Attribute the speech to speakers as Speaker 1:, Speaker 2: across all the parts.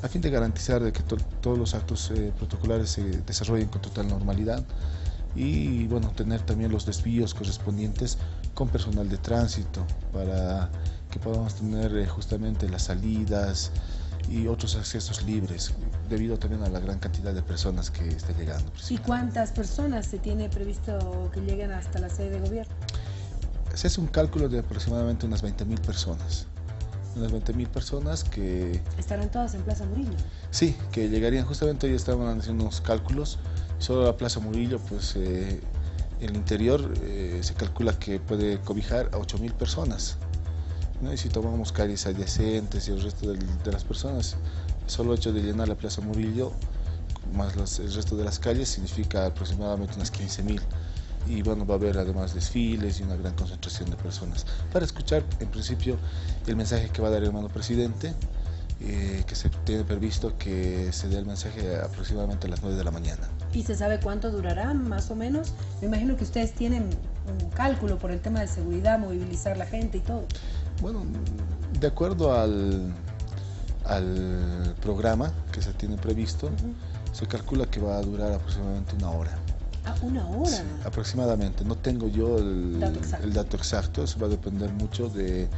Speaker 1: a fin de garantizar de que todos los actos protocolares se desarrollen con total normalidad y bueno, tener también los desvíos correspondientes con personal de tránsito para que podamos tener justamente las salidas y otros accesos libres, debido también a la gran cantidad de personas que está llegando.
Speaker 2: ¿Y cuántas personas se tiene previsto que lleguen hasta la sede de gobierno?
Speaker 1: Se hace un cálculo de aproximadamente unas 20.000 personas. Unas 20.000 personas que...
Speaker 2: ¿Estarán todas en Plaza Murillo?
Speaker 1: Sí, que llegarían, justamente hoy estaban haciendo unos cálculos, solo la Plaza Murillo, pues el interior se calcula que puede cobijar a 8.000 personas, ¿no? Y si tomamos calles adyacentes y el resto de las personas, el solo hecho de llenar la Plaza Murillo, más el resto de las calles, significa aproximadamente unas 15.000. Y bueno, va a haber además desfiles y una gran concentración de personas para escuchar en principio el mensaje que va a dar el hermano presidente, que se tiene previsto que se dé el mensaje aproximadamente a las 9 de la mañana.
Speaker 2: ¿Y se sabe cuánto durará más o menos? Me imagino que ustedes tienen un cálculo por el tema de seguridad, movilizar la gente y todo.
Speaker 1: Bueno, de acuerdo al programa que se tiene previsto, se calcula que va a durar aproximadamente una hora.
Speaker 2: Ah, ¿una hora?
Speaker 1: Sí, aproximadamente. No tengo yo el dato exacto, eso va a depender mucho de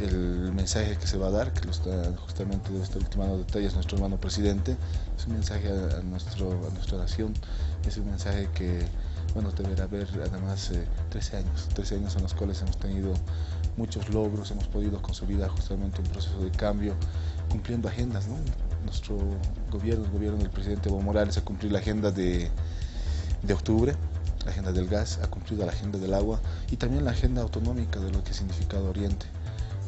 Speaker 1: el mensaje que se va a dar, que lo está, justamente debe estar ultimando detalles nuestro hermano presidente. Es un mensaje a nuestra nación, es un mensaje que, bueno, deberá haber además 13 años en los cuales hemos tenido muchos logros, hemos podido consolidar justamente un proceso de cambio, cumpliendo agendas, ¿no? Nuestro gobierno, el gobierno del presidente Evo Morales, ha cumplido la agenda de octubre, la agenda del gas, ha cumplido la agenda del agua y también la agenda autonómica de lo que ha significado Oriente.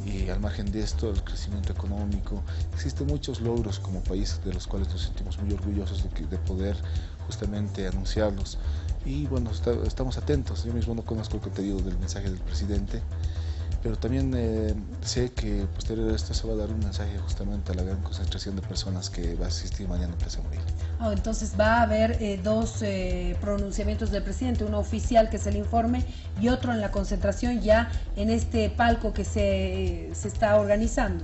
Speaker 1: Y al margen de esto, el crecimiento económico, existen muchos logros como país de los cuales nos sentimos muy orgullosos de poder justamente anunciarlos. Y bueno, estamos atentos. Yo mismo no conozco el contenido del mensaje del presidente, pero también sé que posterior a esto se va a dar un mensaje justamente a la gran concentración de personas que va a asistir mañana en Plaza Murillo.
Speaker 2: Entonces va a haber dos pronunciamientos del presidente, uno oficial que es el informe y otro en la concentración ya en este palco que se está organizando.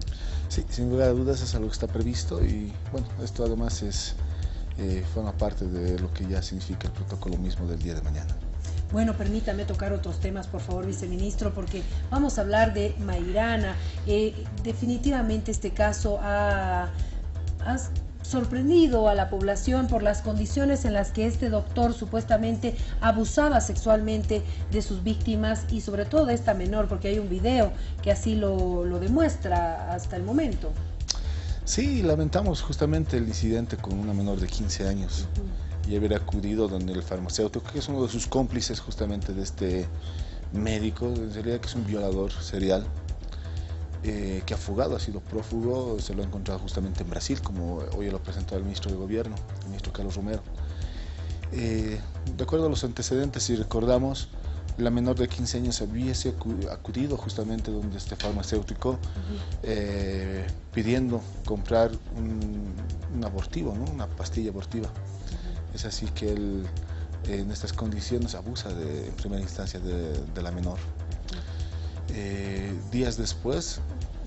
Speaker 1: Sí, sin lugar a dudas es algo que está previsto y bueno, esto además forma parte de lo que ya significa el protocolo mismo del día de mañana.
Speaker 2: Bueno, permítame tocar otros temas, por favor, viceministro, porque vamos a hablar de Mairana. Definitivamente este caso ha sorprendido a la población por las condiciones en las que este doctor supuestamente abusaba sexualmente de sus víctimas y sobre todo de esta menor, porque hay un video que así lo demuestra hasta el momento.
Speaker 1: Sí, lamentamos justamente el incidente con una menor de 15 años. Y haber acudido donde el farmacéutico, que es uno de sus cómplices justamente de este médico, en realidad que es un violador serial, que ha fugado, ha sido prófugo, se lo ha encontrado justamente en Brasil, como hoy lo presentó el ministro de Gobierno, el ministro Carlos Romero. De acuerdo a los antecedentes, si recordamos, la menor de 15 años hubiese acudido justamente donde este farmacéutico, pidiendo comprar un abortivo, ¿no? Una pastilla abortiva. Es así que él en estas condiciones abusa en primera instancia de la menor. Días después,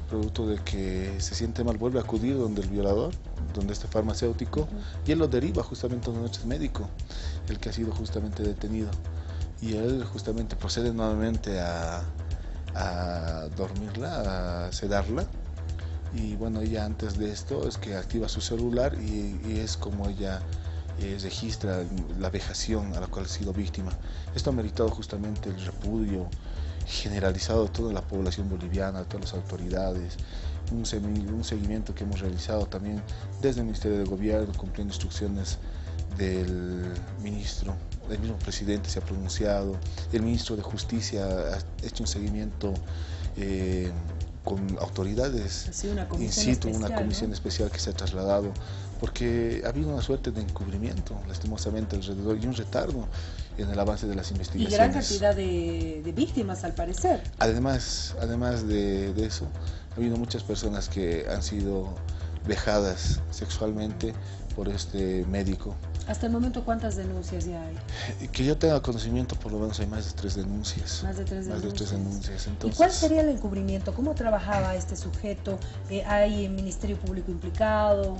Speaker 1: producto de que se siente mal, vuelve a acudir donde el violador, donde este farmacéutico, y él lo deriva justamente a un médico, el que ha sido justamente detenido. Y él justamente procede nuevamente a dormirla, a sedarla. Y bueno, ella antes de esto es que activa su celular y es como ella registra la vejación a la cual ha sido víctima. Esto ha meritado justamente el repudio generalizado de toda la población boliviana, de todas las autoridades, un seguimiento que hemos realizado también desde el Ministerio de Gobierno, cumpliendo instrucciones del ministro, el mismo presidente se ha pronunciado, el ministro de Justicia ha hecho un seguimiento con autoridades in situ, una comisión especial que se ha trasladado, porque ha habido una suerte de encubrimiento, lastimosamente, alrededor y un retardo en el avance de las investigaciones.
Speaker 2: Y gran cantidad de víctimas, al parecer.
Speaker 1: Además de eso, ha habido muchas personas que han sido vejadas sexualmente por este médico.
Speaker 2: Hasta el momento, ¿cuántas denuncias ya hay?
Speaker 1: Que yo tenga conocimiento, por lo menos hay más de 3 denuncias.
Speaker 2: Más de 3 denuncias.
Speaker 1: Más de 3 denuncias. Entonces,
Speaker 2: ¿y cuál sería el encubrimiento? ¿Cómo trabajaba este sujeto? ¿Hay Ministerio Público implicado?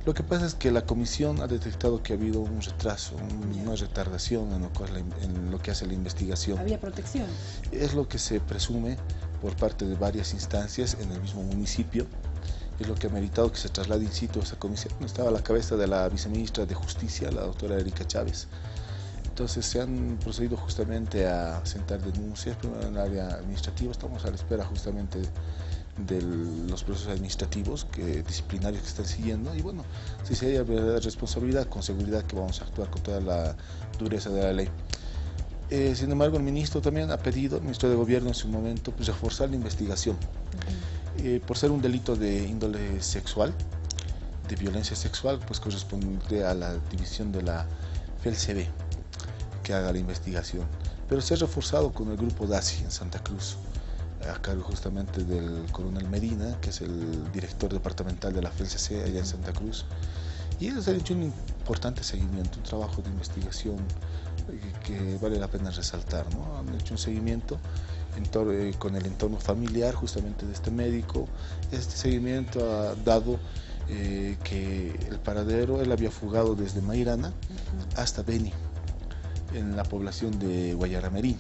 Speaker 1: Lo que pasa es que la comisión ha detectado que ha habido un retraso, una retardación en lo que hace la investigación.
Speaker 2: ¿Había protección?
Speaker 1: Es lo que se presume por parte de varias instancias en el mismo municipio. Es lo que ha meritado que se traslade in situ a esa comisión. Estaba a la cabeza de la viceministra de Justicia, la doctora Erika Chávez. Entonces se han procedido justamente a sentar denuncias, primero en el área administrativa. Estamos a la espera justamente de los procesos administrativos, disciplinarios que están siguiendo, y bueno, si se hay verdadera responsabilidad, con seguridad que vamos a actuar con toda la dureza de la ley. Sin embargo, el ministro también ha pedido, el ministro de Gobierno en su momento, pues reforzar la investigación. Por ser un delito de índole sexual, de violencia sexual, pues corresponde a la división de la FELCB que haga la investigación. Pero se ha reforzado con el grupo DASI en Santa Cruz, a cargo justamente del coronel Medina, que es el director departamental de la FELCC allá en Santa Cruz. Y ellos han hecho un importante seguimiento, un trabajo de investigación que vale la pena resaltar, ¿no? Han hecho un seguimiento con el entorno familiar justamente de este médico. Este seguimiento ha dado que el paradero, él había fugado desde Mairana hasta Beni, en la población de Guayaramerín,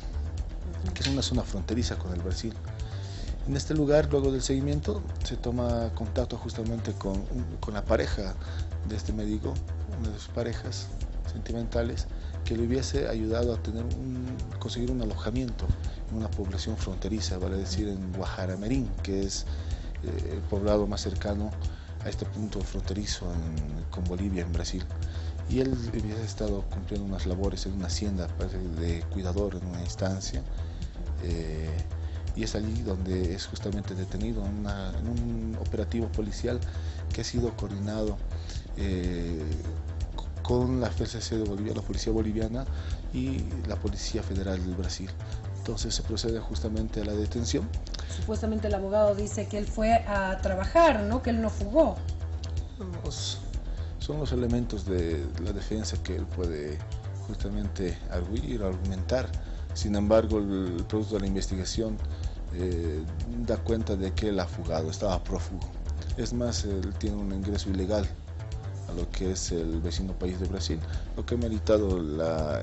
Speaker 1: que es una zona fronteriza con el Brasil. En este lugar, luego del seguimiento, se toma contacto justamente con la pareja de este médico, una de sus parejas sentimentales, que le hubiese ayudado a conseguir un alojamiento en una población fronteriza, vale decir en Guajaramerín, que es el poblado más cercano a este punto fronterizo con Bolivia, en Brasil. Y él hubiese estado cumpliendo unas labores en una hacienda, parece, de cuidador en una instancia, y es allí donde es justamente detenido en un operativo policial que ha sido coordinado con la FCC de Bolivia, la Policía Boliviana y la Policía Federal del Brasil. Entonces se procede justamente a la detención.
Speaker 2: Supuestamente el abogado dice que él fue a trabajar, ¿no? Que él no fugó.
Speaker 1: Son los elementos de la defensa que él puede justamente argumentar. Sin embargo, el producto de la investigación da cuenta de que él ha fugado, estaba prófugo. Es más, él tiene un ingreso ilegal a lo que es el vecino país de Brasil, lo que ha meritado la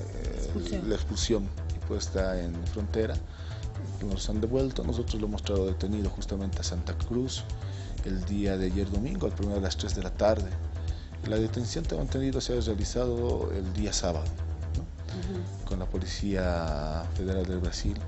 Speaker 1: expulsión y puesta en frontera. Nos han devuelto, nosotros lo hemos traído detenido justamente a Santa Cruz el día de ayer domingo, al primero a las 3 de la tarde. La detención, tengo entendido, se ha realizado el día sábado, ¿no? Con la Policía Federal del Brasil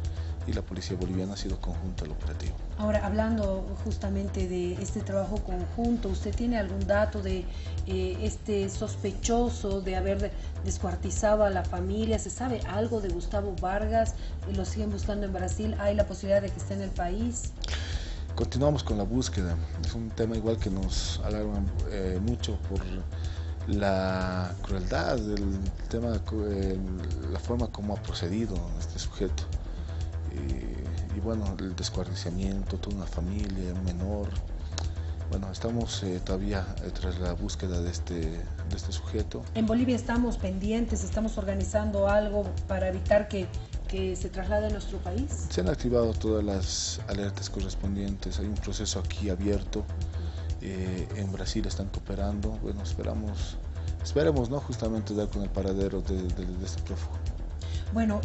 Speaker 1: y la Policía Boliviana. Ha sido conjunto el operativo.
Speaker 2: Ahora, hablando justamente de este trabajo conjunto, ¿usted tiene algún dato de este sospechoso de haber descuartizado a la familia? ¿Se sabe algo de Gustavo Vargas? ¿Lo siguen buscando en Brasil? ¿Hay la posibilidad de que esté en el país?
Speaker 1: Continuamos con la búsqueda. Es un tema igual que nos alarma mucho por la crueldad, la forma como ha procedido este sujeto. Y bueno, el descuartizamiento, toda una familia, un menor. Bueno, estamos todavía tras la búsqueda de este sujeto.
Speaker 2: En Bolivia estamos pendientes, estamos organizando algo para evitar que se traslade a nuestro país.
Speaker 1: Se han activado todas las alertas correspondientes, hay un proceso aquí abierto. En Brasil están cooperando. Bueno, esperemos, ¿no? Justamente dar con el paradero de este prófugo.
Speaker 2: Bueno,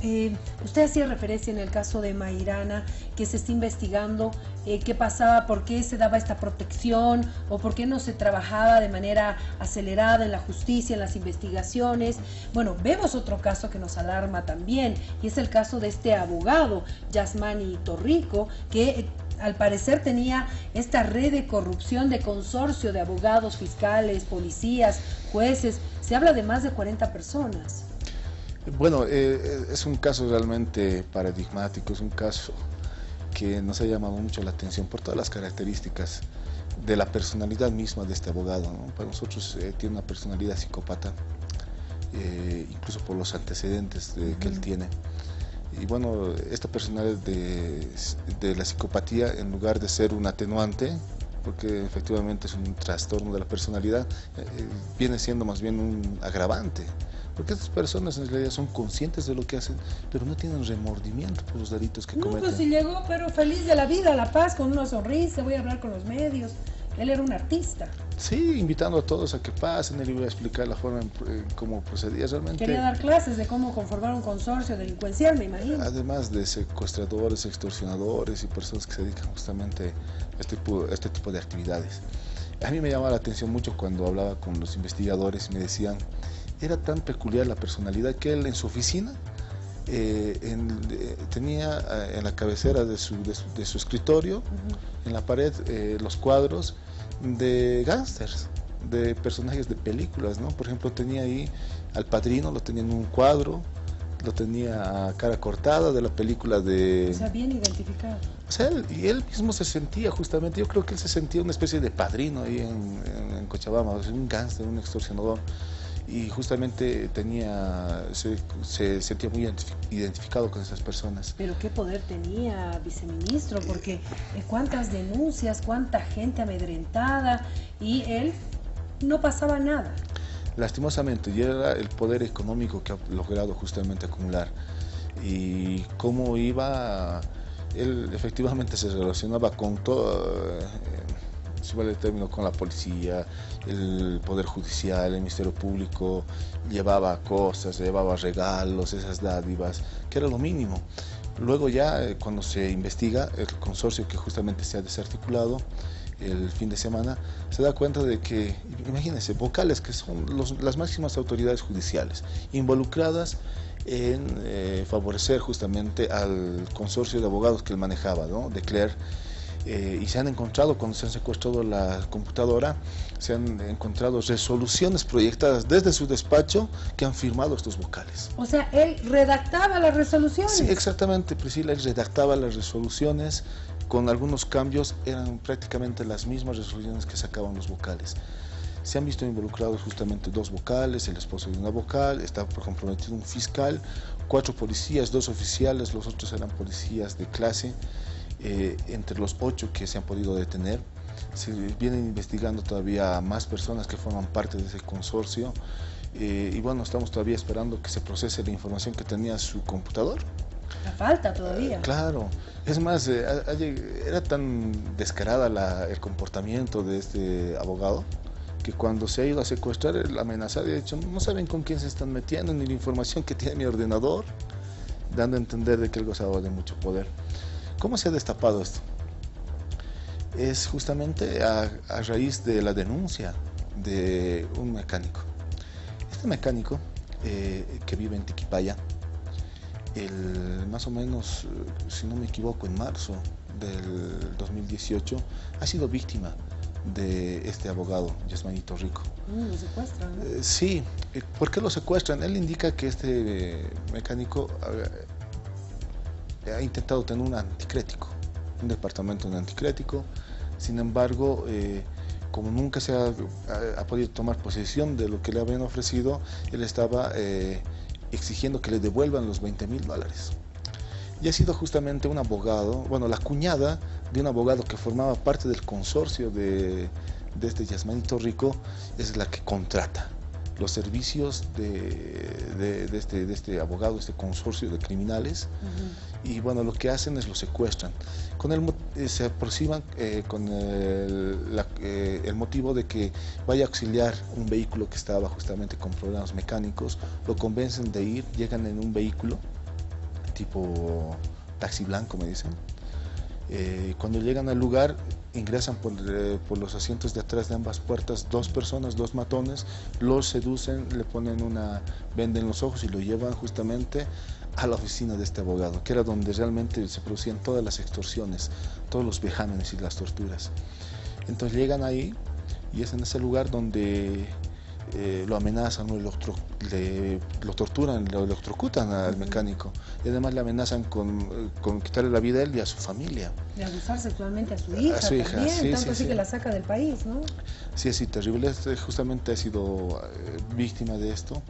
Speaker 2: usted hacía referencia en el caso de Mairana, que se está investigando qué pasaba, por qué se daba esta protección o por qué no se trabajaba de manera acelerada en la justicia, en las investigaciones. Bueno, vemos otro caso que nos alarma también, y es el caso de este abogado, Yasmani Torrico, que al parecer tenía esta red de corrupción, de consorcio de abogados, fiscales, policías, jueces. Se habla de más de 40 personas.
Speaker 1: Bueno, es un caso realmente paradigmático, es un caso que nos ha llamado mucho la atención por todas las características de la personalidad misma de este abogado, ¿no? Para nosotros tiene una personalidad psicópata, incluso por los antecedentes que él tiene. Y bueno, esta personalidad de la psicopatía, en lugar de ser un atenuante, porque efectivamente es un trastorno de la personalidad, viene siendo más bien un agravante. Porque estas personas en realidad son conscientes de lo que hacen, pero no tienen remordimiento por los delitos que cometen.
Speaker 2: No, pues si llegó, pero feliz de la vida, a La Paz, con una sonrisa, voy a hablar con los medios. Él era un artista.
Speaker 1: Sí, invitando a todos a que pasen, él iba a explicar la forma en cómo procedía realmente.
Speaker 2: Quería dar clases de cómo conformar un consorcio delincuencial, me imagino.
Speaker 1: Además de secuestradores, extorsionadores y personas que se dedican justamente a este tipo de actividades. A mí me llamaba la atención mucho cuando hablaba con los investigadores y me decían, era tan peculiar la personalidad que él en su oficina tenía en la cabecera de su escritorio, en la pared, los cuadros de gángsters, de personajes de películas, ¿no? Por ejemplo, tenía ahí al Padrino, lo tenía en un cuadro, lo tenía a cara cortada de la película de...
Speaker 2: O sea, bien identificado.
Speaker 1: O sea, él mismo se sentía justamente, yo creo que él se sentía una especie de padrino ahí en Cochabamba, o sea, un gángster, un extorsionador. Y justamente se sentía muy identificado con esas personas.
Speaker 2: Pero qué poder tenía, viceministro, porque cuántas denuncias, cuánta gente amedrentada, y él no pasaba nada.
Speaker 1: Lastimosamente, y era el poder económico que ha logrado justamente acumular. Y cómo él efectivamente se relacionaba con todo, si vale el término, con la policía, el Poder Judicial, el Ministerio Público, llevaba cosas, llevaba regalos, esas dádivas, que era lo mínimo. Luego ya, cuando se investiga, el consorcio que justamente se ha desarticulado el fin de semana, se da cuenta de que, imagínense, vocales que son las máximas autoridades judiciales, involucradas en favorecer justamente al consorcio de abogados que él manejaba, ¿no? De Cler. Y se han encontrado, cuando se han secuestrado la computadora, se han encontrado resoluciones proyectadas desde su despacho que han firmado estos vocales.
Speaker 2: O sea, él redactaba las resoluciones.
Speaker 1: Sí, exactamente, Priscila, él redactaba las resoluciones, con algunos cambios, eran prácticamente las mismas resoluciones que sacaban los vocales. Se han visto involucrados justamente 2 vocales, el esposo de una vocal, está comprometido un fiscal, 4 policías, 2 oficiales, los otros eran policías de clase. Entre los 8 que se han podido detener, se vienen investigando todavía más personas que forman parte de ese consorcio, y bueno, estamos todavía esperando que se procese la información que tenía su computador.
Speaker 2: La falta todavía.
Speaker 1: Claro, es más, era tan descarada el comportamiento de este abogado, que cuando se ha ido a secuestrar, él amenazado y ha dicho, no saben con quién se están metiendo, ni la información que tiene mi ordenador, dando a entender de que él gozaba de mucho poder. ¿Cómo se ha destapado esto? Es justamente a raíz de la denuncia de un mecánico. Este mecánico, que vive en Tiquipaya, más o menos, si no me equivoco, en marzo del 2018, ha sido víctima de este abogado, Yasmanito Rico.
Speaker 2: Lo secuestran, ¿no?
Speaker 1: Sí, ¿por qué lo secuestran? Él indica que este mecánico ha intentado tener un anticrético, un departamento de anticrético. Sin embargo, como nunca se ha podido tomar posesión de lo que le habían ofrecido, él estaba exigiendo que le devuelvan los $20.000. Y ha sido justamente un abogado, bueno, la cuñada de un abogado que formaba parte del consorcio de este Yasmanito Rico, es la que contrata los servicios de este abogado, este consorcio de criminales. Y bueno, lo que hacen es lo secuestran. Con él se aproximan con el motivo de que vaya a auxiliar un vehículo que estaba justamente con problemas mecánicos. Lo convencen de ir, llegan en un vehículo tipo taxi blanco, me dicen. Cuando llegan al lugar, ingresan por los asientos de atrás de ambas puertas 2 personas, 2 matones, los seducen, le ponen una venda en los ojos y lo llevan justamente a la oficina de este abogado, que era donde realmente se producían todas las extorsiones, todos los vejámenes y las torturas. Entonces llegan ahí y es en ese lugar donde lo amenazan, lo torturan, lo electrocutan al mecánico, y además le amenazan con quitarle la vida a él y a su familia.
Speaker 2: De abusar sexualmente a su hija, también,
Speaker 1: sí,
Speaker 2: tanto así
Speaker 1: sí.
Speaker 2: que la saca del país, ¿no?
Speaker 1: Sí, sí, terrible. Justamente ha sido víctima de esto,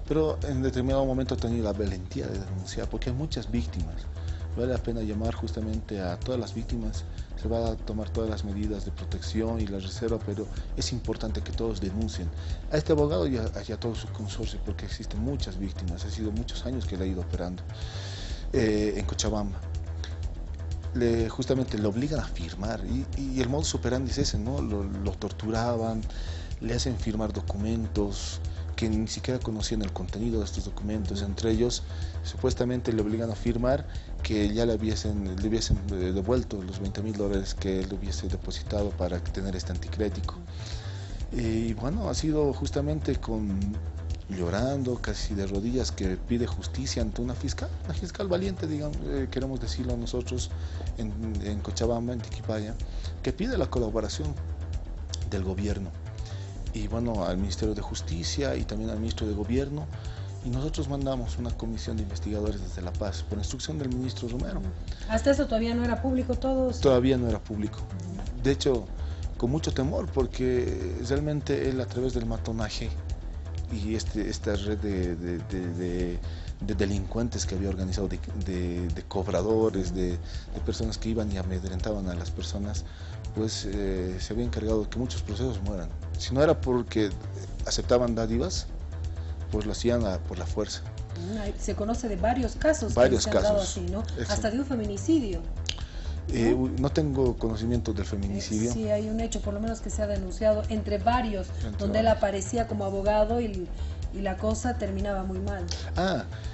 Speaker 1: pero en determinado momento ha tenido la valentía de denunciar, porque hay muchas víctimas. Vale la pena llamar justamente a todas las víctimas, se va a tomar todas las medidas de protección y la reserva, pero es importante que todos denuncien a este abogado y a todo su consorcio, porque existen muchas víctimas, ha sido muchos años que él ha ido operando en Cochabamba. Justamente le obligan a firmar y el modus operandi es ese, ¿no? Lo torturaban, le hacen firmar documentos que ni siquiera conocían el contenido de estos documentos. Entre ellos, supuestamente le obligan a firmar que ya le hubiesen devuelto los $20.000 que él hubiese depositado para tener este anticrético. Y bueno, ha sido justamente llorando, casi de rodillas, que pide justicia ante una fiscal valiente, digamos, queremos decirlo nosotros en Cochabamba, en Tiquipaya, que pide la colaboración del gobierno. Y bueno, al Ministerio de Justicia y también al Ministro de Gobierno, y nosotros mandamos una comisión de investigadores desde La Paz, por instrucción del ministro Romero.
Speaker 2: ¿Hasta eso todavía no era público todo?
Speaker 1: Todavía no era público. De hecho, con mucho temor, porque realmente él, a través del matonaje y esta red de delincuentes que había organizado, de cobradores, de personas que iban y amedrentaban a las personas, pues se había encargado de que muchos procesos mueran. Si no era porque aceptaban dádivas, pues lo hacían por la fuerza.
Speaker 2: Se conoce de varios casos
Speaker 1: que se han
Speaker 2: dado así, ¿no? Hasta de un feminicidio.
Speaker 1: No tengo conocimiento del feminicidio.
Speaker 2: Sí, hay un hecho, por lo menos que se ha denunciado entre varios, donde él aparecía como abogado y la cosa terminaba muy mal.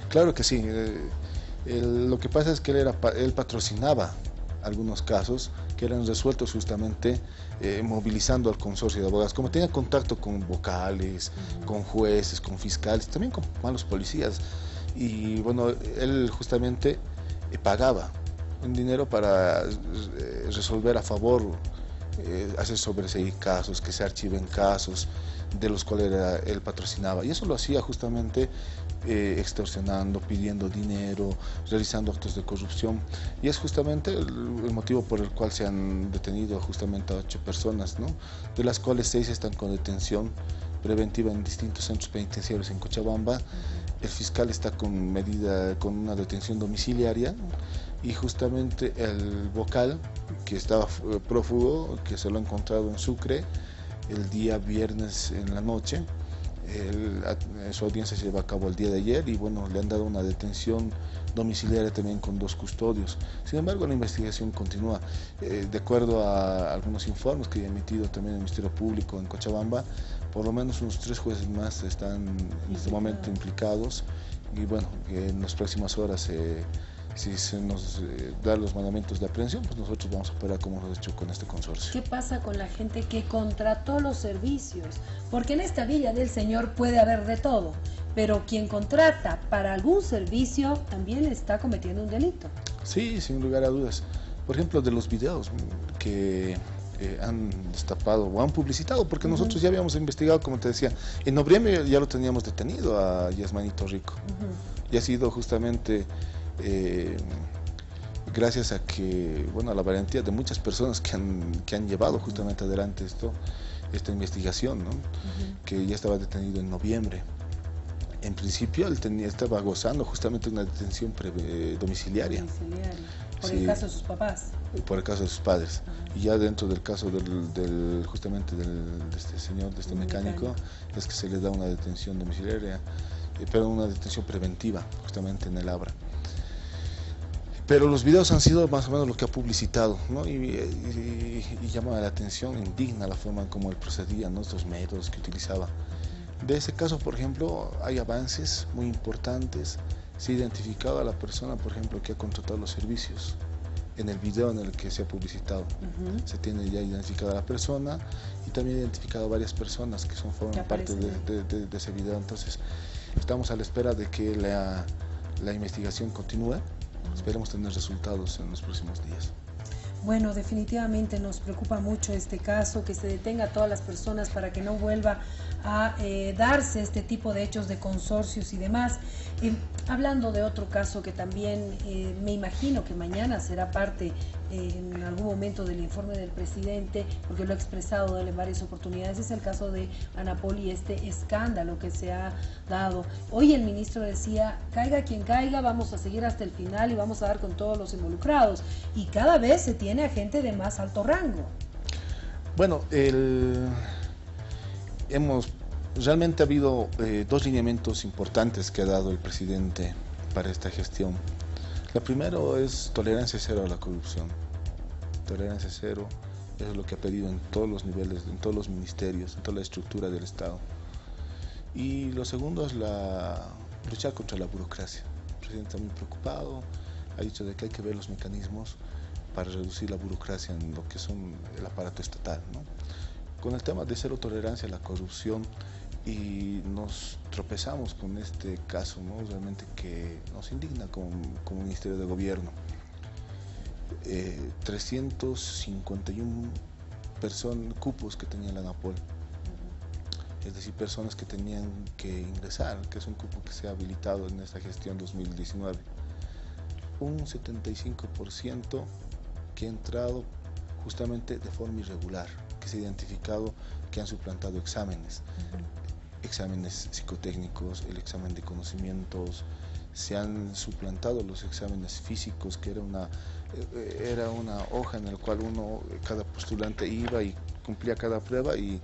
Speaker 1: Claro que sí. Lo que pasa es que él patrocinaba algunos casos que eran resueltos justamente movilizando al consorcio de abogados. Como tenía contacto con vocales, con jueces, con fiscales, también con malos policías. Y bueno, él justamente pagaba un dinero para resolver a favor, hacer sobreseír casos, que se archiven casos de los cuales él patrocinaba. Y eso lo hacía justamente extorsionando, pidiendo dinero, realizando actos de corrupción. Y es justamente el motivo por el cual se han detenido justamente a 8 personas, ¿no? De las cuales 6 están con detención preventiva en distintos centros penitenciarios en Cochabamba. El fiscal está con una detención domiciliaria, y justamente el vocal, que estaba prófugo, que se lo ha encontrado en Sucre el día viernes en la noche. Su audiencia se lleva a cabo el día de ayer y bueno, le han dado una detención domiciliaria también con 2 custodios. Sin embargo, la investigación continúa. De acuerdo a algunos informes que ha emitido también el Ministerio Público en Cochabamba, por lo menos unos 3 jueces más están en este momento implicados, y bueno, en las próximas horas si se nos dan los mandamientos de aprehensión, pues nosotros vamos a operar como hemos hecho con este consorcio.
Speaker 2: ¿Qué pasa con la gente que contrató los servicios? Porque en esta Villa del Señor puede haber de todo, pero quien contrata para algún servicio también está cometiendo un delito.
Speaker 1: Sí, sin lugar a dudas. Por ejemplo, de los videos que han destapado o han publicitado, porque nosotros ya habíamos investigado, como te decía, en noviembre ya lo teníamos detenido a Yasmanito Rico. Y ha sido justamente gracias a que, bueno, a la valentía de muchas personas que han llevado justamente adelante esta investigación, ¿no? Que ya estaba detenido en noviembre. En principio él estaba gozando justamente una detención domiciliaria.
Speaker 2: Por el caso de sus papás.
Speaker 1: Por el caso de sus padres. Y ya dentro del caso justamente de este señor, de este mecánico, es que se le da una detención domiciliaria, pero una detención preventiva, justamente en el Abra. Pero los videos han sido más o menos lo que ha publicitado, ¿no? Y llama la atención, indigna la forma en cómo él procedía, ¿no? Estos métodos que utilizaba. De ese caso, por ejemplo, hay avances muy importantes. Se ha identificado a la persona, por ejemplo, que ha contratado los servicios en el video en el que se ha publicitado. Se tiene ya identificada a la persona y también identificado a varias personas que forman parte de ese video. Entonces, estamos a la espera de que la investigación continúe. Esperemos tener resultados en los próximos días.
Speaker 2: Bueno, definitivamente nos preocupa mucho este caso, que se detenga a todas las personas para que no vuelva a darse este tipo de hechos de consorcios y demás. Hablando de otro caso que también me imagino que mañana será parte en algún momento del informe del presidente, porque lo ha expresado él en varias oportunidades, es el caso de Anapol y este escándalo que se ha dado. Hoy el ministro decía, caiga quien caiga, vamos a seguir hasta el final y vamos a dar con todos los involucrados. Y cada vez se tiene a gente de más alto rango.
Speaker 1: Bueno, realmente ha habido dos lineamientos importantes que ha dado el presidente para esta gestión. La primero es tolerancia cero a la corrupción. Tolerancia cero es lo que ha pedido en todos los niveles, en todos los ministerios, en toda la estructura del Estado. Y lo segundo es luchar contra la burocracia. El presidente está muy preocupado, ha dicho de que hay que ver los mecanismos para reducir la burocracia en lo que son el aparato estatal, ¿no? Con el tema de cero tolerancia a la corrupción, y nos tropezamos con este caso, ¿no? Realmente que nos indigna como Ministerio de Gobierno. 351 cupos que tenía la Anapol, es decir, personas que tenían que ingresar, que es un cupo que se ha habilitado en esta gestión 2019. Un 75% que ha entrado justamente de forma irregular, que se ha identificado que han suplantado exámenes. Exámenes psicotécnicos, el examen de conocimientos, se han suplantado los exámenes físicos, que era una hoja en la cual cada postulante iba y cumplía cada prueba y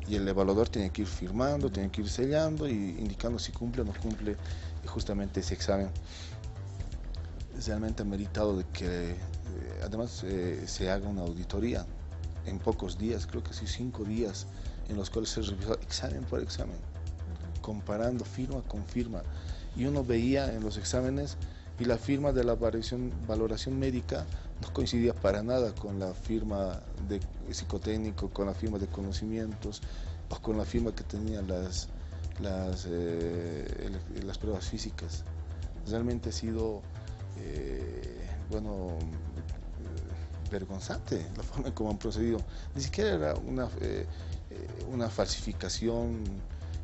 Speaker 1: el evaluador tenía que ir firmando, tenía que ir sellando y indicando si cumple o no cumple justamente ese examen. Realmente ha meritado de que además se haga una auditoría en pocos días, creo que sí 5 días, en los cuales se revisó examen por examen, comparando firma con firma, y uno veía en los exámenes y la firma de la valoración médica no coincidía para nada con la firma de psicotécnico, con la firma de conocimientos o con la firma que tenían las pruebas físicas. Realmente ha sido vergonzante la forma en cómo han procedido. Ni siquiera era una falsificación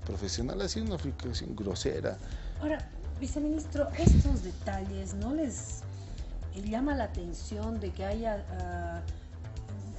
Speaker 1: profesional, ha sido una falsificación grosera.
Speaker 2: Ahora, viceministro, estos detalles ¿no les llama la atención de que haya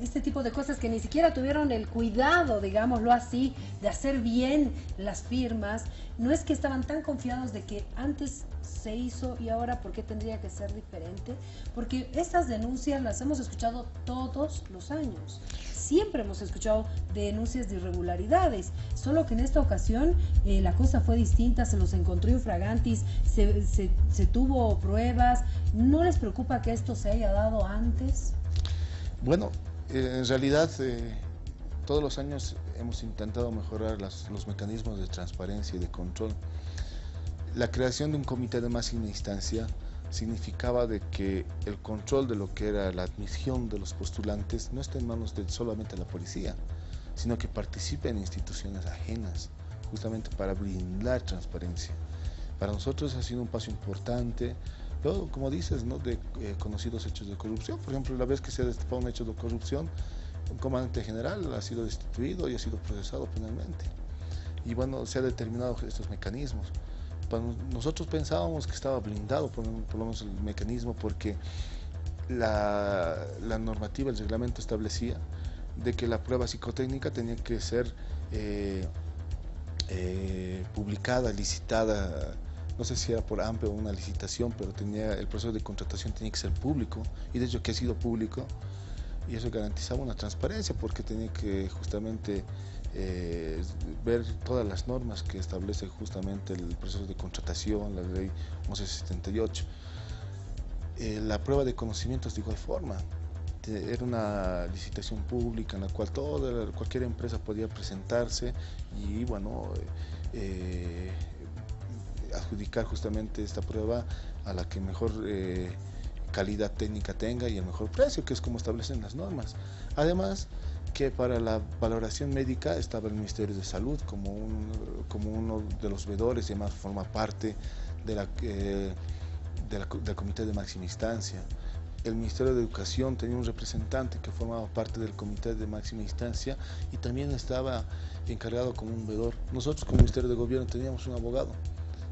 Speaker 2: este tipo de cosas que ni siquiera tuvieron el cuidado, digámoslo así, de hacer bien las firmas? No es que estaban tan confiados de que antes se hizo y ahora ¿por qué tendría que ser diferente? Porque estas denuncias las hemos escuchado todos los años. Siempre hemos escuchado denuncias de irregularidades, solo que en esta ocasión la cosa fue distinta, se los encontró infragantis, se tuvo pruebas. ¿No les preocupa que esto se haya dado antes?
Speaker 1: Bueno, en realidad todos los años hemos intentado mejorar los mecanismos de transparencia y de control. La creación de un comité de máxima instancia significaba de que el control de lo que era la admisión de los postulantes no está en manos de solamente la policía, sino que participe en instituciones ajenas, justamente para brindar transparencia. Para nosotros ha sido un paso importante. Luego, como dices, ¿no?, de conocidos hechos de corrupción. Por ejemplo, la vez que se ha destapado un hecho de corrupción, un comandante general ha sido destituido y ha sido procesado penalmente. Y bueno, se han determinado estos mecanismos. Nosotros pensábamos que estaba blindado por lo menos el mecanismo, porque la normativa, el reglamento establecía de que la prueba psicotécnica tenía que ser publicada, licitada, no sé si era por AMPE o una licitación, pero el proceso de contratación tenía que ser público, y de hecho que ha sido público, y eso garantizaba una transparencia, porque tenía que justamente ver todas las normas que establece justamente el proceso de contratación, la ley 1178. La prueba de conocimientos de igual forma, era una licitación pública en la cual cualquier empresa podía presentarse y bueno, adjudicar justamente esta prueba a la que mejor calidad técnica tenga y el mejor precio, que es como establecen las normas. Además, que para la valoración médica estaba el Ministerio de Salud como uno de los veedores, y además forma parte del Comité de Máxima Instancia. El Ministerio de Educación tenía un representante que formaba parte del Comité de Máxima Instancia y también estaba encargado como un veedor. Nosotros como Ministerio de Gobierno teníamos un abogado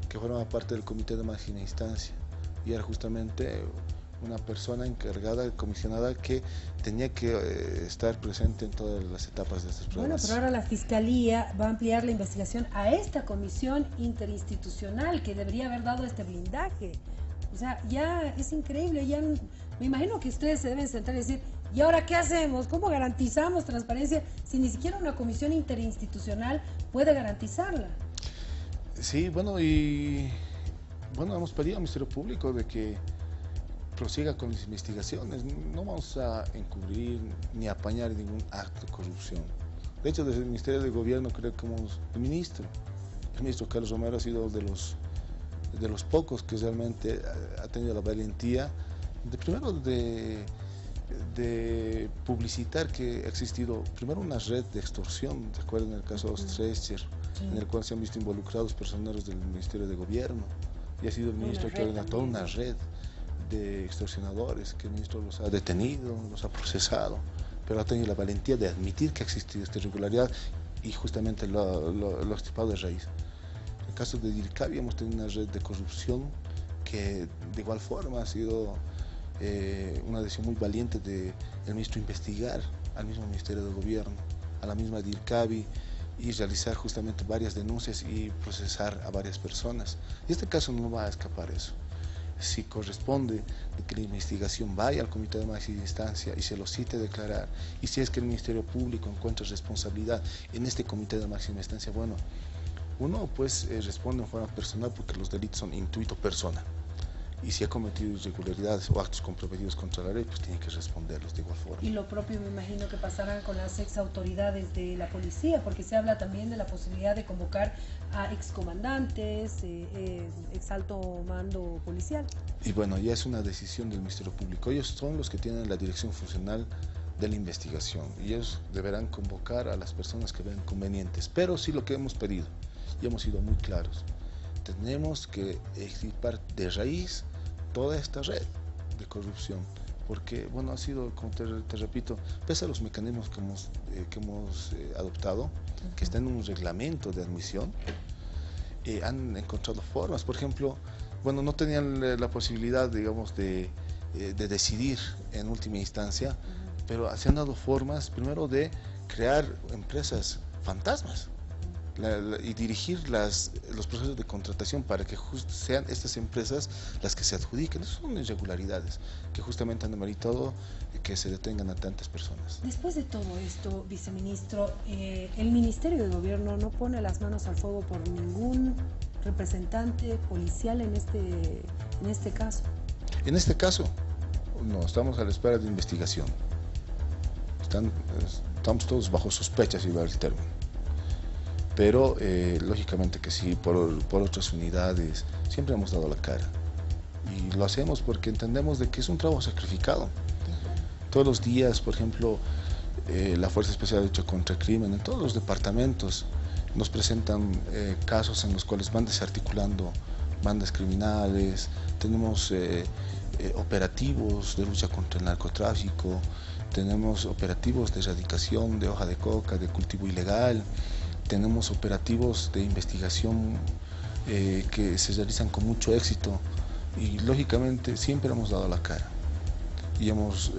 Speaker 1: que formaba parte del Comité de Máxima Instancia y era justamente una persona encargada, comisionada, que tenía que estar presente en todas las etapas de estas pruebas.
Speaker 2: Bueno, pero ahora la Fiscalía va a ampliar la investigación a esta comisión interinstitucional que debería haber dado este blindaje. O sea, ya es increíble, ya me imagino que ustedes se deben sentar y decir, ¿y ahora qué hacemos? ¿Cómo garantizamos transparencia si ni siquiera una comisión interinstitucional puede garantizarla?
Speaker 1: Sí, bueno, hemos pedido al Ministerio Público de que prosiga con las investigaciones. No vamos a encubrir ni apañar ningún acto de corrupción. De hecho, desde el Ministerio de Gobierno creo que el ministro Carlos Romero ha sido de los pocos que realmente ha tenido la valentía de publicitar que ha existido primero una red de extorsión. ¿Recuerdan el caso de Ostrecher? Sí. En el cual se han visto involucrados personeros del Ministerio de Gobierno, y ha sido el ministro que ha ordenado una red de extorsionadores, que el ministro los ha detenido, los ha procesado, pero ha tenido la valentía de admitir que ha existido esta irregularidad y justamente lo ha extirpado de raíz. En el caso de DIRCABI hemos tenido una red de corrupción que de igual forma ha sido una decisión muy valiente del ministro investigar al mismo Ministerio de Gobierno, a la misma DIRCABI, y realizar justamente varias denuncias y procesar a varias personas. Y este caso no va a escapar eso. Si corresponde que la investigación vaya al Comité de Máxima Instancia y se lo cite a declarar, y si es que el Ministerio Público encuentra responsabilidad en este Comité de Máxima Instancia, bueno, uno pues responde en forma personal porque los delitos son intuito persona, y si ha cometido irregularidades o actos comprometidos contra la ley, pues tiene que responderlos de igual forma.
Speaker 2: Y lo propio me imagino que pasarán con las exautoridades de la policía, porque se habla también de la posibilidad de convocar a excomandantes, ex alto mando policial.
Speaker 1: Y bueno, ya es una decisión del Ministerio Público. Ellos son los que tienen la dirección funcional de la investigación, y ellos deberán convocar a las personas que vean convenientes. Pero sí, lo que hemos pedido, y hemos sido muy claros, tenemos que extirpar de raíz toda esta red de corrupción, porque bueno, ha sido, como te repito, pese a los mecanismos que hemos adoptado, que están en un reglamento de admisión, han encontrado formas. Por ejemplo, bueno, no tenían la posibilidad, digamos, de decidir en última instancia, pero se han dado formas, primero, de crear empresas fantasmas y dirigir los procesos de contratación para que sean estas empresas las que se adjudiquen. Eso son irregularidades que justamente han demeritado que se detengan a tantas personas.
Speaker 2: Después de todo esto, viceministro, el Ministerio de Gobierno no pone las manos al fuego por ningún representante policial en este caso.
Speaker 1: En este caso, no, estamos a la espera de investigación. Estamos todos bajo sospecha, si va el término. Pero lógicamente que sí, por otras unidades, siempre hemos dado la cara. Y lo hacemos porque entendemos de que es un trabajo sacrificado. Todos los días, por ejemplo, la Fuerza Especial de Lucha contra el Crimen, en todos los departamentos, nos presentan casos en los cuales van desarticulando bandas criminales, tenemos operativos de lucha contra el narcotráfico, tenemos operativos de erradicación de hoja de coca, de cultivo ilegal, tenemos operativos de investigación que se realizan con mucho éxito, y lógicamente siempre hemos dado la cara y hemos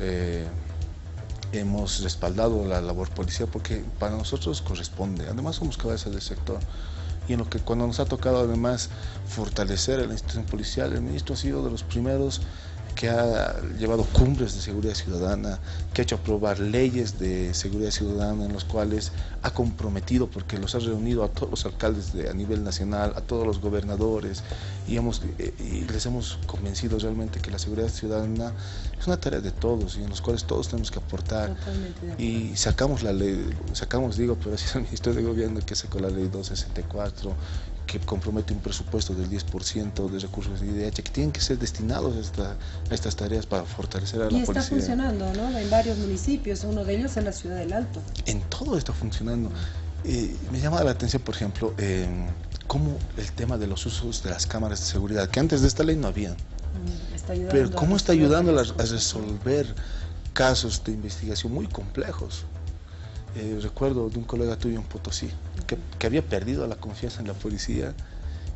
Speaker 1: respaldado la labor policial porque para nosotros corresponde. Además somos cabeza del sector, y en lo que cuando nos ha tocado además fortalecer a la institución policial, el ministro ha sido de los primeros que ha llevado cumbres de seguridad ciudadana, que ha hecho aprobar leyes de seguridad ciudadana en los cuales ha comprometido, porque los ha reunido a todos los alcaldes a nivel nacional, a todos los gobernadores, y les hemos convencido realmente que la seguridad ciudadana es una tarea de todos y en los cuales todos tenemos que aportar. Y sacamos la ley, pero así es el Ministerio de Gobierno que sacó la ley 264, que compromete un presupuesto del 10% de recursos de IDH que tienen que ser destinados a estas tareas para fortalecer a la policía.
Speaker 2: Y está funcionando, ¿no? En varios municipios, uno de ellos es la Ciudad del Alto.
Speaker 1: En todo está funcionando. Me llama la atención, por ejemplo, cómo el tema de los usos de las cámaras de seguridad, que antes de esta ley no habían, pero cómo está ayudando a resolver casos de investigación muy complejos. Recuerdo de un colega tuyo en Potosí que había perdido la confianza en la policía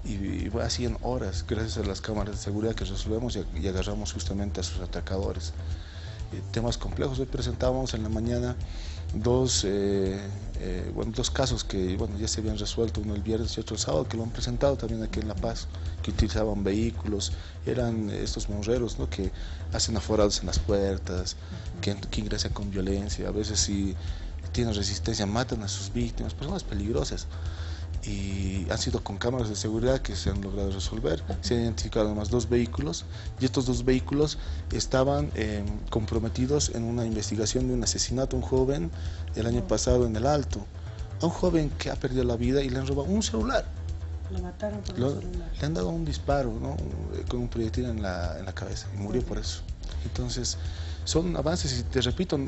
Speaker 1: y así en horas, gracias a las cámaras de seguridad que resolvemos y agarramos justamente a sus atacadores. Temas complejos. Hoy presentábamos en la mañana dos casos que ya se habían resuelto, uno el viernes y otro el sábado, que lo han presentado también aquí en La Paz, que utilizaban vehículos, eran estos monreros, ¿no?, que hacen aforados en las puertas, que ingresan con violencia, a veces si tienen resistencia matan a sus víctimas, personas peligrosas. Y han sido con cámaras de seguridad que se han logrado resolver. Se han identificado además 2 vehículos, y estos 2 vehículos estaban comprometidos en una investigación de un asesinato a un joven el año pasado en el Alto, a un joven que ha perdido la vida y le han robado un celular.
Speaker 2: Lo mataron por un celular.
Speaker 1: Le han dado un disparo, ¿no?, con un proyectil en la cabeza, y murió por eso. Entonces son avances, y te repito,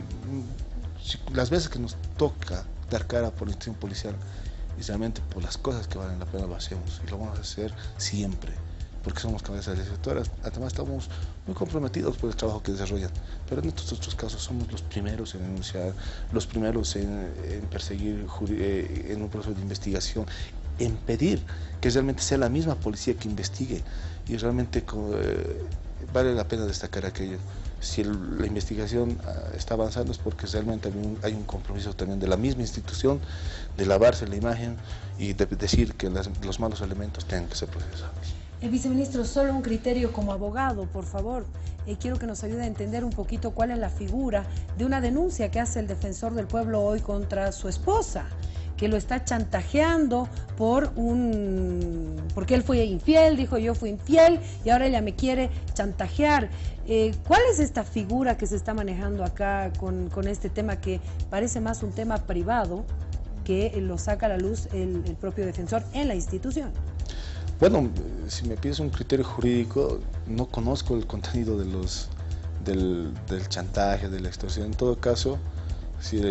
Speaker 1: las veces que nos toca dar cara por la institución policial, y realmente por las cosas que valen la pena lo hacemos, y lo vamos a hacer siempre, porque somos cabezas legisladoras. Además estamos muy comprometidos por el trabajo que desarrollan, pero en estos otros casos somos los primeros en denunciar, los primeros en perseguir en un proceso de investigación, en pedir que realmente sea la misma policía que investigue, y realmente vale la pena destacar aquello. Si la investigación está avanzando es porque realmente hay un compromiso también de la misma institución de lavarse la imagen y de decir que los malos elementos tienen que ser procesados.
Speaker 2: Viceministro, solo un criterio como abogado, por favor. Quiero que nos ayude a entender un poquito cuál es la figura de una denuncia que hace el defensor del pueblo hoy contra su esposa, que lo está chantajeando porque él fue infiel, dijo yo fui infiel y ahora ella me quiere chantajear. ¿Cuál es esta figura que se está manejando acá con este tema, que parece más un tema privado, que lo saca a la luz el propio defensor en la institución?
Speaker 1: Bueno, si me pides un criterio jurídico, no conozco el contenido del chantaje, de la extorsión. En todo caso, si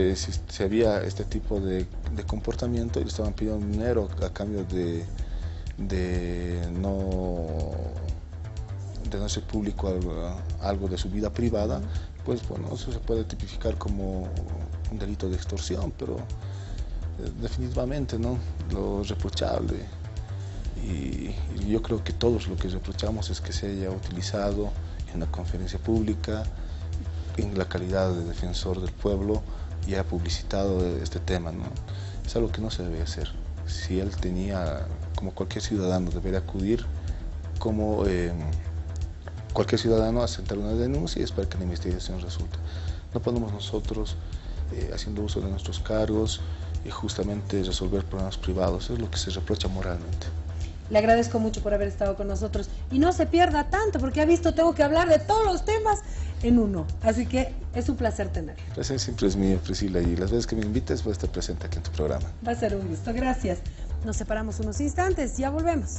Speaker 1: había este tipo de comportamiento y le estaban pidiendo dinero a cambio de no hacer público algo de su vida privada, pues bueno, eso se puede tipificar como un delito de extorsión, pero definitivamente no lo reprochable. Y yo creo que todos lo que reprochamos es que se haya utilizado en una conferencia pública, en la calidad de defensor del pueblo, y ha publicitado este tema, ¿no? Es algo que no se debe hacer. Si él tenía, como cualquier ciudadano, debería acudir como cualquier ciudadano a sentar una denuncia y esperar que la investigación resulte. No podemos nosotros, haciendo uso de nuestros cargos, justamente resolver problemas privados. Eso es lo que se reprocha moralmente.
Speaker 2: Le agradezco mucho por haber estado con nosotros, y no se pierda tanto, porque ha visto, tengo que hablar de todos los temas en uno, así que es un placer tenerlo.
Speaker 1: El placer siempre es mío, Priscila, y las veces que me invites voy a estar presente aquí en tu programa.
Speaker 2: Va a ser un gusto, gracias. Nos separamos unos instantes, ya volvemos.